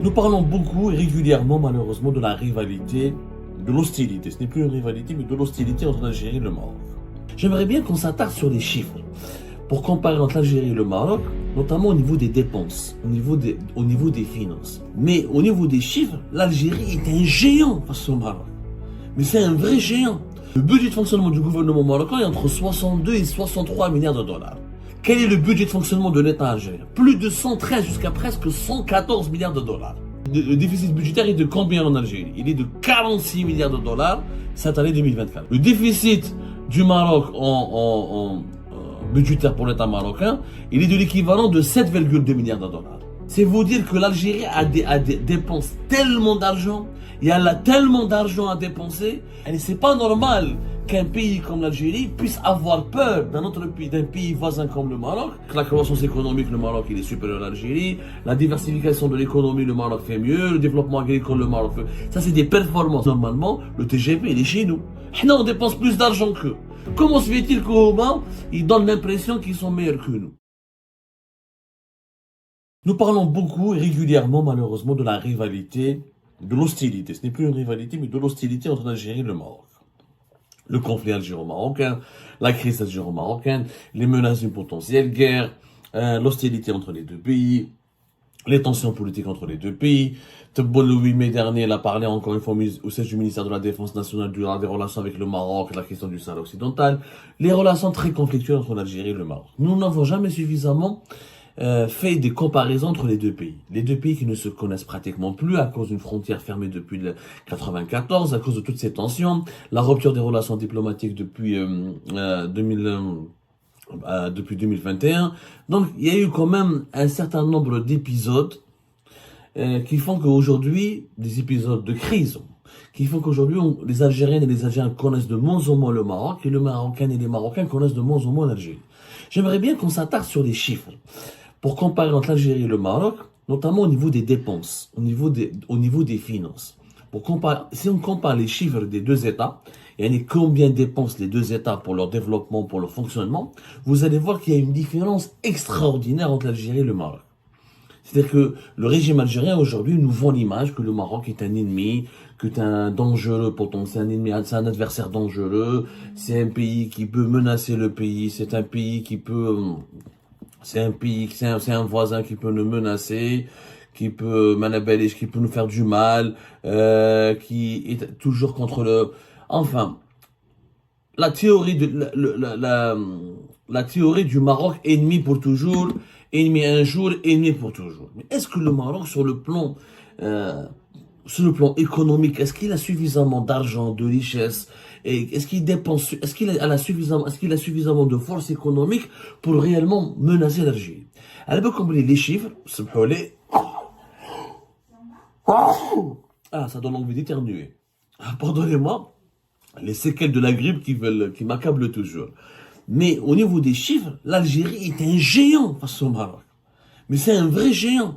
Nous parlons beaucoup et régulièrement, malheureusement, de la rivalité, de l'hostilité. Ce n'est plus une rivalité, mais de l'hostilité entre l'Algérie et le Maroc. J'aimerais bien qu'on s'attarde sur les chiffres pour comparer entre l'Algérie et le Maroc, notamment au niveau des dépenses, au niveau des finances. Mais au niveau des chiffres, l'Algérie est un géant face au Maroc. Mais c'est un vrai géant. Le budget de fonctionnement du gouvernement marocain est entre 62 et 63 milliards de dollars. Quel est le budget de fonctionnement de l'État algérien? Plus de 113 jusqu'à presque 114 milliards de dollars. Le déficit budgétaire est de combien en Algérie? Il est de 46 milliards de dollars cette année 2024. Le déficit du Maroc en budgétaire pour l'État marocain, il est de l'équivalent de 7,2 milliards de dollars. C'est vous dire que l'Algérie dépense tellement d'argent, il y a tellement d'argent à dépenser, et c'est pas normal qu'un pays comme l'Algérie puisse avoir peur d'un pays voisin comme le Maroc. La croissance économique, le Maroc, il est supérieur à l'Algérie. La diversification de l'économie, le Maroc fait mieux. Le développement agricole, le Maroc fait... Ça, c'est des performances. Normalement, le TGV, il est chez nous. Nous, on dépense plus d'argent qu'eux. Comment se fait-il qu'au Mans, ils donnent l'impression qu'ils sont meilleurs que nous? Nous parlons beaucoup et régulièrement, malheureusement, de la rivalité, de l'hostilité. Ce n'est plus une rivalité, mais de l'hostilité entre l'Algérie et le Maroc. Le conflit algéro-marocain, la crise algéro-marocaine, les menaces d'une potentielle guerre, l'hostilité entre les deux pays, les tensions politiques entre les deux pays. Le 8 mai dernier, il a parlé encore une fois au siège du ministère de la Défense nationale des relations avec le Maroc, la question du Sahel occidental, les relations très conflictuelles entre l'Algérie et le Maroc. Nous n'avons jamais suffisamment fait des comparaisons entre les deux pays. Les deux pays qui ne se connaissent pratiquement plus à cause d'une frontière fermée depuis 1994, à cause de toutes ces tensions, la rupture des relations diplomatiques depuis 2021. Donc, il y a eu quand même un certain nombre d'épisodes qui font qu'aujourd'hui, des épisodes de crise, qui font qu'aujourd'hui, les Algériennes et les Algériens connaissent de moins en moins le Maroc, et les Marocaines et les Marocains connaissent de moins en moins l'Algérie. J'aimerais bien qu'on s'attarde sur les chiffres pour comparer entre l'Algérie et le Maroc, notamment au niveau des dépenses, au niveau des finances. Si on compare les chiffres des deux États, et combien dépensent les deux États pour leur développement, pour leur fonctionnement, vous allez voir qu'il y a une différence extraordinaire entre l'Algérie et le Maroc. C'est-à-dire que le régime algérien aujourd'hui nous vend l'image que le Maroc est un ennemi, que c'est un dangereux potentiel, c'est un adversaire dangereux, c'est un pays qui peut menacer le pays, c'est un pays qui peut, c'est un voisin qui peut nous menacer, qui peut nous faire du mal, qui est toujours contre enfin, la théorie la théorie du Maroc, ennemi pour toujours, ennemi un jour, ennemi pour toujours. Mais est-ce que le Maroc, sur le plan économique, est-ce qu'il a suffisamment d'argent, de richesse, et est-ce qu'il a suffisamment de force économique pour réellement menacer l'Algérie? Alors, comme les chiffres, ça donne envie d'éternuer. Pardonnez-moi, les séquelles de la grippe qui m'accablent toujours. Mais au niveau des chiffres, l'Algérie est un géant face au Maroc. Mais c'est un vrai géant.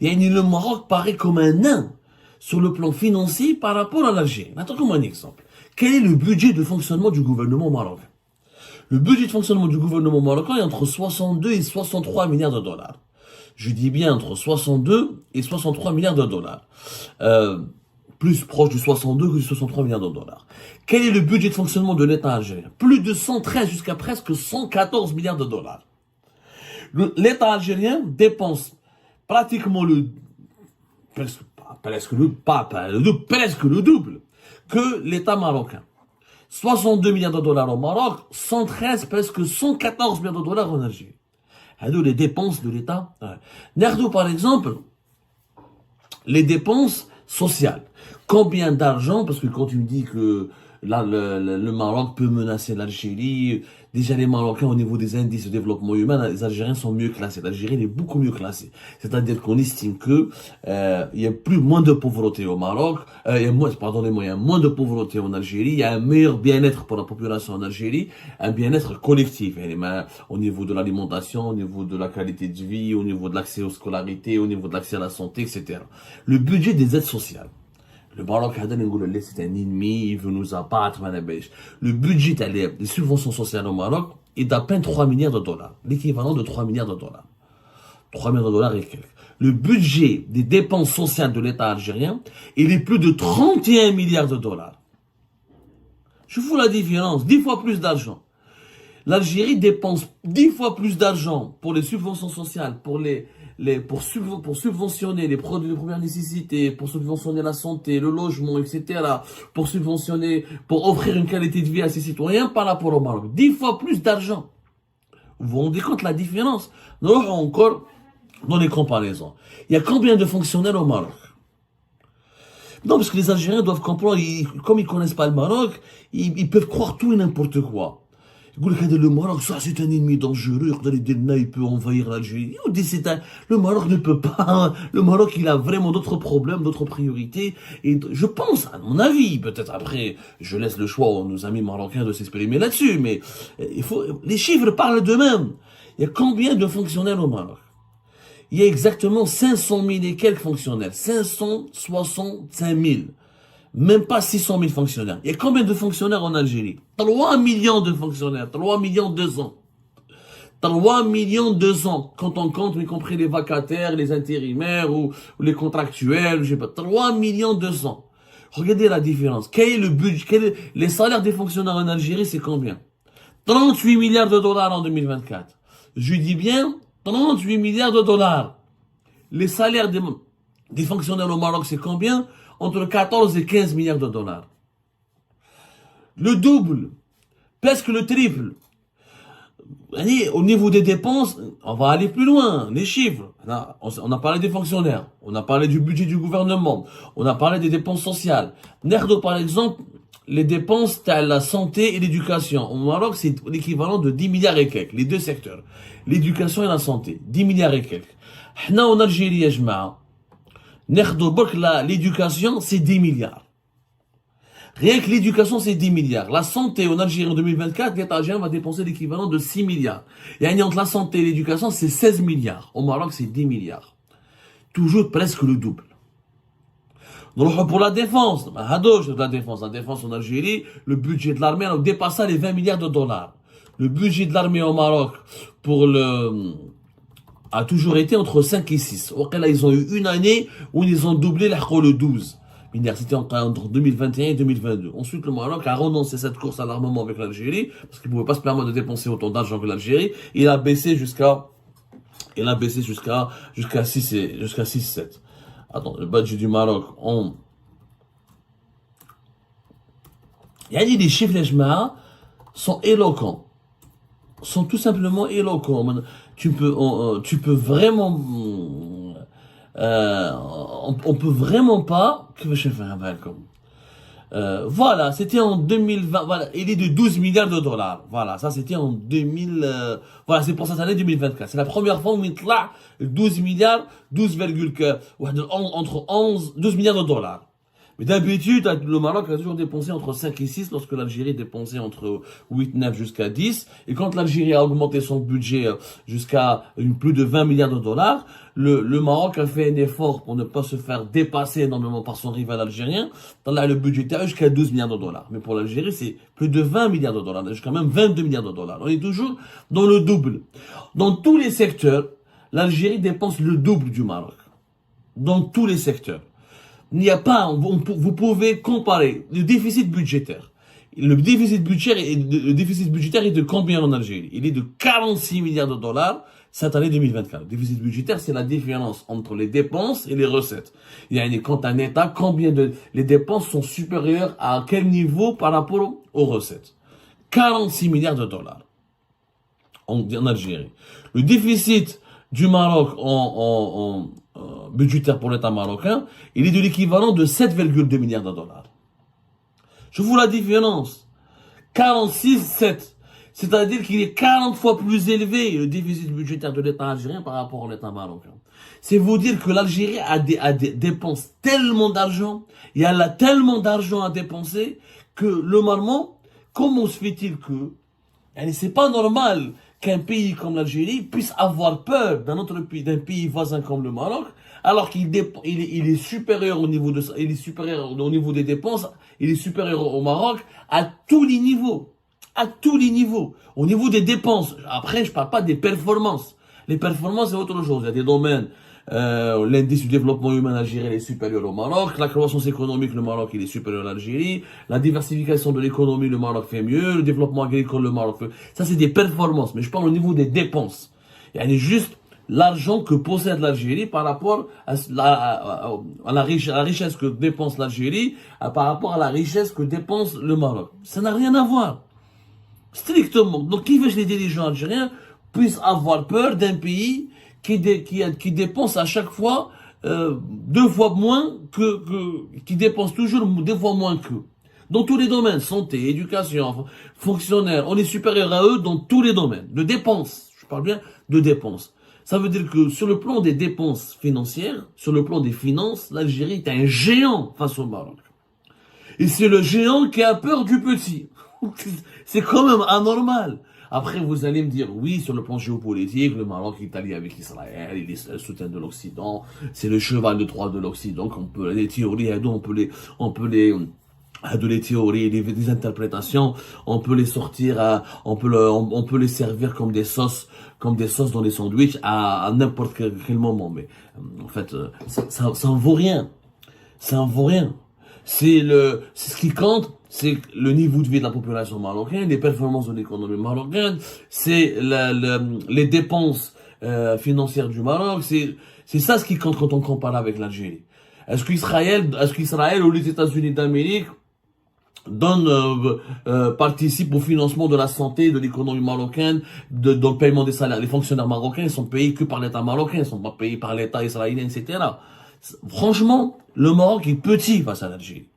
Le Maroc paraît comme un nain sur le plan financier par rapport à l'Algérie. Attends comme un exemple. Quel est le budget de fonctionnement du gouvernement marocain? Le budget de fonctionnement du gouvernement marocain est entre 62 et 63 milliards de dollars. Je dis bien entre 62 et 63 milliards de dollars. Plus proche du 62 que du 63 milliards de dollars. Quel est le budget de fonctionnement de l'État algérien? Plus de 113 jusqu'à presque 114 milliards de dollars. L'État algérien dépense pratiquement presque le double que l'État marocain. 62 milliards de dollars au Maroc, 113, presque 114 milliards de dollars en Algérie. Les dépenses de l'État. Regardons par exemple les dépenses sociales. Combien d'argent, parce que quand tu me dis que là, le Maroc peut menacer l'Algérie, déjà les Marocains au niveau des indices de développement humain, les Algériens sont mieux classés. L'Algérie est beaucoup mieux classée. C'est-à-dire qu'on estime que il y a moins de pauvreté au Maroc, il y a moins de pauvreté en Algérie, il y a un meilleur bien-être pour la population en Algérie, un bien-être collectif, au niveau de l'alimentation, au niveau de la qualité de vie, au niveau de l'accès aux scolarités, au niveau de l'accès à la santé, etc. Le budget des aides sociales. Le Maroc, c'est un ennemi, il veut nous abattre, le budget des subventions sociales au Maroc est d'à peine 3 milliards de dollars, l'équivalent de 3 milliards de dollars. 3 milliards de dollars et quelques. le budget des dépenses sociales de l'État algérien, il est plus de 31 milliards de dollars. Je vous la différence, 10 fois plus d'argent. L'Algérie dépense 10 fois plus d'argent pour les subventions sociales, pour subventionner les produits de première nécessité, pour subventionner la santé, le logement, etc., pour offrir une qualité de vie à ses citoyens par rapport au Maroc. 10 fois plus d'argent. Vous vous rendez compte de la différence? Nous encore dans les comparaisons. Il y a combien de fonctionnaires au Maroc? Non, parce que les Algériens doivent comprendre, comme ils connaissent pas le Maroc, ils peuvent croire tout et n'importe quoi. Le Maroc, ça c'est un ennemi dangereux, il peut envahir l'Algérie. Le Maroc ne peut pas, le Maroc il a vraiment d'autres problèmes, d'autres priorités, et je pense, à mon avis, peut-être après, je laisse le choix aux nos amis marocains de s'exprimer là-dessus, mais les chiffres parlent d'eux-mêmes. Il y a combien de fonctionnaires au Maroc? Il y a exactement 500 000 et quelques fonctionnaires, 565 000. Même pas 600 000 fonctionnaires. Il y a combien de fonctionnaires en Algérie? 3 millions de fonctionnaires, 3 millions 200. 3 millions 200, quand on compte, y compris les vacataires, les intérimaires ou les contractuels, je sais pas, 3 millions 200. Regardez la différence. Quel est le budget, les salaires des fonctionnaires en Algérie, c'est combien? 38 milliards de dollars en 2024. Je dis bien 38 milliards de dollars. Les salaires des fonctionnaires au Maroc, c'est combien? Entre 14 et 15 milliards de dollars. Le double, presque le triple. Au niveau des dépenses, on va aller plus loin, les chiffres. On a parlé des fonctionnaires, on a parlé du budget du gouvernement, on a parlé des dépenses sociales. Nerdo, par exemple, les dépenses à la santé et l'éducation. Au Maroc, c'est l'équivalent de 10 milliards et quelques, les deux secteurs. L'éducation et la santé, 10 milliards et quelques. En Algérie, l'éducation, c'est 10 milliards. Rien que l'éducation, c'est 10 milliards. La santé en Algérie en 2024, l'État algérien va dépenser l'équivalent de 6 milliards. Et entre la santé et l'éducation, c'est 16 milliards. Au Maroc, c'est 10 milliards. Toujours presque le double. Donc, pour la défense, la défense en Algérie, le budget de l'armée a dépassé les 20 milliards de dollars. Le budget de l'armée au Maroc a toujours été entre 5 et 6. Là, ils ont eu une année où ils ont doublé le 12. C'était entre 2021 et 2022. Ensuite, le Maroc a renoncé à cette course à l'armement avec l'Algérie, parce qu'il ne pouvait pas se permettre de dépenser autant d'argent que l'Algérie. Il a baissé jusqu'à 6-7. Attends, le budget du Maroc, il y a dit les chiffres, les jma'a, sont éloquents. Sont tout simplement éloquents. Tu peux vraiment, on peut vraiment pas, que je fais un comme. Voilà, c'était en 2020, voilà, il est de 12 milliards de dollars. Voilà, ça c'était en 2000, voilà, c'est pour cette année 2024. C'est la première fois où il y a 12 milliards, 12, entre 12 milliards de dollars. Mais d'habitude, le Maroc a toujours dépensé entre 5 et 6, lorsque l'Algérie dépensait entre 8, 9 jusqu'à 10. Et quand l'Algérie a augmenté son budget jusqu'à plus de 20 milliards de dollars, le Maroc a fait un effort pour ne pas se faire dépasser énormément par son rival algérien. Là, le budget est jusqu'à 12 milliards de dollars. Mais pour l'Algérie, c'est plus de 20 milliards de dollars, jusqu'à même 22 milliards de dollars. On est toujours dans le double. Dans tous les secteurs, l'Algérie dépense le double du Maroc. Dans tous les secteurs. Il n'y a pas, vous pouvez comparer le déficit budgétaire. Le déficit budgétaire est de combien en Algérie? Il est de 46 milliards de dollars cette année 2024. Le déficit budgétaire, c'est la différence entre les dépenses et les recettes. Il y a quand un État, les dépenses sont supérieures à quel niveau par rapport aux recettes? 46 milliards de dollars en Algérie. Le déficit du Maroc budgétaire pour l'État marocain, il est de l'équivalent de 7,2 milliards de dollars. Je vous la différence. 46,7. C'est-à-dire qu'il est 40 fois plus élevé, le déficit budgétaire de l'État algérien par rapport à l'État marocain. C'est vous dire que l'Algérie dépense tellement d'argent, il y a tellement d'argent à dépenser, que le Maroc, comment se fait-il que, c'est pas normal qu'un pays comme l'Algérie puisse avoir peur d'un pays voisin comme le Maroc, alors qu'il est supérieur au niveau des dépenses, il est supérieur au Maroc à tous les niveaux. À tous les niveaux. Au niveau des dépenses. Après, je parle pas des performances. Les performances, c'est autre chose. Il y a des domaines L'indice du développement humain algérien est supérieur au Maroc. La croissance économique, le Maroc, il est supérieur à l'Algérie. La diversification de l'économie, le Maroc fait mieux. Le développement agricole, le Maroc fait... Ça, c'est des performances. Mais je parle au niveau des dépenses. Il y a juste l'argent que possède l'Algérie par rapport à la richesse que dépense l'Algérie par rapport à la richesse que dépense le Maroc. Ça n'a rien à voir. Strictement. Donc, qui veut que les dirigeants algériens puissent avoir peur d'un pays qui dépense à chaque fois 2 fois moins qui dépense toujours 2 fois moins qu'eux. Dans tous les domaines, santé, éducation, fonctionnaires, on est supérieur à eux dans tous les domaines de dépenses. Je parle bien de dépenses. Ça veut dire que sur le plan des dépenses financières, sur le plan des finances, l'Algérie est un géant face au Maroc. Et c'est le géant qui a peur du petit. C'est quand même anormal. Après, vous allez me dire, oui, sur le plan géopolitique, le Maroc est allié avec Israël, il est le soutien de l'Occident, c'est le cheval de Troie de l'Occident, les théories, les théories, des interprétations, on peut les sortir, on peut les servir comme des sauces dans les sandwichs à n'importe quel moment. Mais en fait, ça en vaut rien. Ça en vaut rien. C'est ce qui compte, c'est le niveau de vie de la population marocaine, les performances de l'économie marocaine, c'est les dépenses financières du Maroc, c'est ça ce qui compte quand on compare avec l'Algérie. Est-ce qu'Israël ou les États-Unis d'Amérique participent au financement de la santé, de l'économie marocaine, dans le paiement des salaires? Les fonctionnaires marocains sont payés que par l'État marocain, ils sont pas payés par l'État israélien, etc. Franchement, le Maroc est petit face à l'Algérie.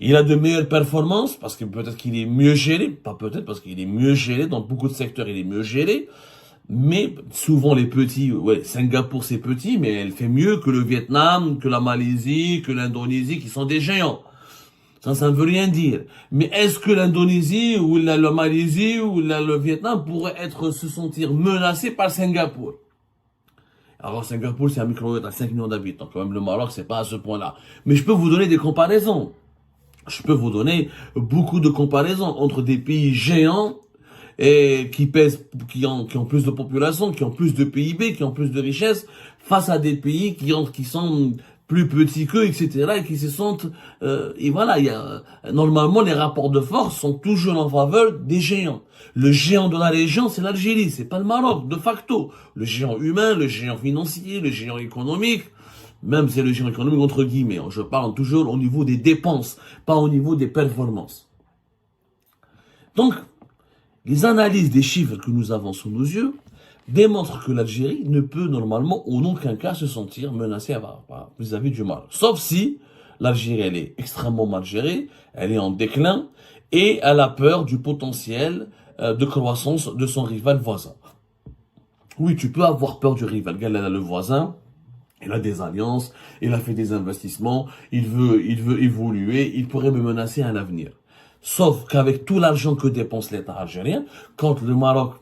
Il a de meilleures performances parce que peut-être qu'il est mieux géré, pas peut-être parce qu'il est mieux géré, dans beaucoup de secteurs il est mieux géré, mais souvent les petits, Singapour c'est petit, mais elle fait mieux que le Vietnam, que la Malaisie, que l'Indonésie qui sont des géants. Ça ne veut rien dire. Mais est-ce que l'Indonésie ou la Malaisie ou le Vietnam pourraient se sentir menacés par Singapour? Alors Singapour c'est un micro-État à 5 millions d'habitants, quand même le Maroc c'est pas à ce point-là. Mais je peux vous donner des comparaisons. Je peux vous donner beaucoup de comparaisons entre des pays géants et qui ont plus de population, qui ont plus de PIB, qui ont plus de richesses, face à des pays qui sont plus petits qu'eux, etc., et qui se sentent, et voilà, normalement, les rapports de force sont toujours en faveur des géants. Le géant de la région, c'est l'Algérie, c'est pas le Maroc, de facto. Le géant humain, le géant financier, le géant économique, même c'est le géant économique entre guillemets. Je parle toujours au niveau des dépenses, pas au niveau des performances. Donc, les analyses des chiffres que nous avons sous nos yeux démontrent que l'Algérie ne peut normalement en aucun cas se sentir menacée vis-à-vis du Maroc. Sauf si l'Algérie, elle est extrêmement mal gérée, elle est en déclin et elle a peur du potentiel de croissance de son rival voisin. Oui, tu peux avoir peur du rival. Regarde là, le voisin, il a des alliances, il a fait des investissements, il veut évoluer, il pourrait me menacer à l'avenir. Sauf qu'avec tout l'argent que dépense l'État algérien, quand le Maroc,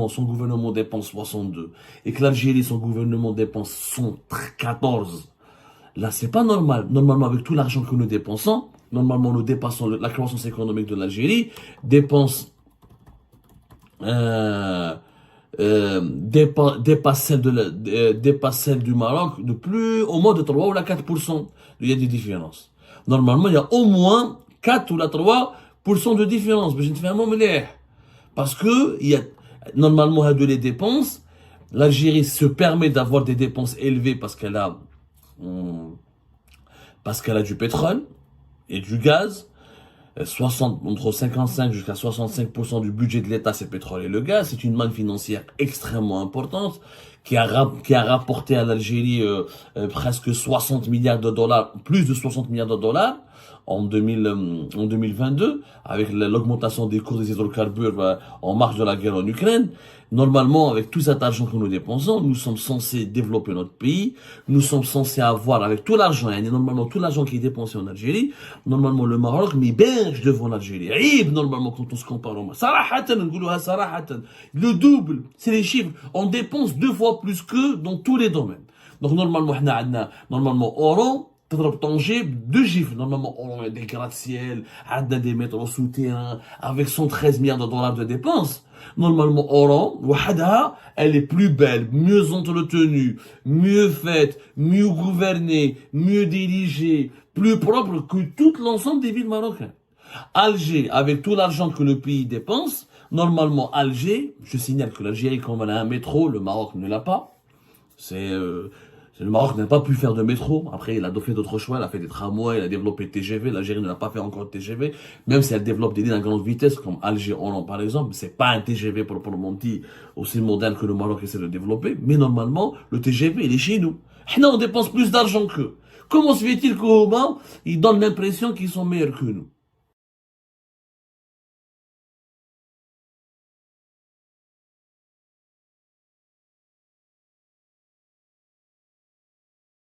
son gouvernement dépense 62, et que l'Algérie, son gouvernement dépense 114, là c'est pas normal. Normalement, avec tout l'argent que nous dépensons, normalement nous dépassons la croissance économique de l'Algérie, dépasse celle du Maroc de plus, au moins de 3 ou 4%. Il y a des différences. Normalement, il y a au moins 4 ou 3% de différence. Mais je ne fais un mot parce que il y a normalement de les dépenses. L'Algérie se permet d'avoir des dépenses élevées parce qu'elle a du pétrole et du gaz. Entre 55 jusqu'à 65% du budget de l'État, c'est pétrole et le gaz. C'est une manne financière extrêmement importante qui a rapporté à l'Algérie presque 60 milliards de dollars, plus de 60 milliards de dollars en 2022, avec l'augmentation des cours des hydrocarbures en marge de la guerre en Ukraine. Normalement, avec tout cet argent que nous dépensons, nous sommes censés développer notre pays. Nous sommes censés avoir, avec tout l'argent, normalement tout l'argent qui est dépensé en Algérie, normalement le Maroc, mais belge devant l'Algérie. Normalement, quand on se compare au Maroc. Le double, c'est les chiffres. On dépense 2 fois plus qu'eux dans tous les domaines. Donc normalement, Oran, Tanger, 2 chiffres. Normalement, on a des gratte-ciel, des métros souterrains, avec 113 milliards de dollars de dépenses. Normalement, Oran, Wahada, elle est plus belle, mieux entretenue, mieux faite, mieux gouvernée, mieux dirigée, plus propre que tout l'ensemble des villes marocaines. Alger, avec tout l'argent que le pays dépense, normalement Alger, je signale que l'Algérie, comme elle a un métro, le Maroc ne l'a pas. Le Maroc n'a pas pu faire de métro. Après, il a fait d'autres choix. Il a fait des tramways, il a développé TGV. L'Algérie ne l'a pas fait encore de TGV. Même si elle développe des lignes à grande vitesse, comme Alger-Oran par exemple, c'est pas un TGV proprement dit aussi moderne que le Maroc essaie de développer. Mais normalement, le TGV, il est chez nous. Nous, on dépense plus d'argent qu'eux. Comment se fait-il qu'au Mans, ils donnent l'impression qu'ils sont meilleurs que nous?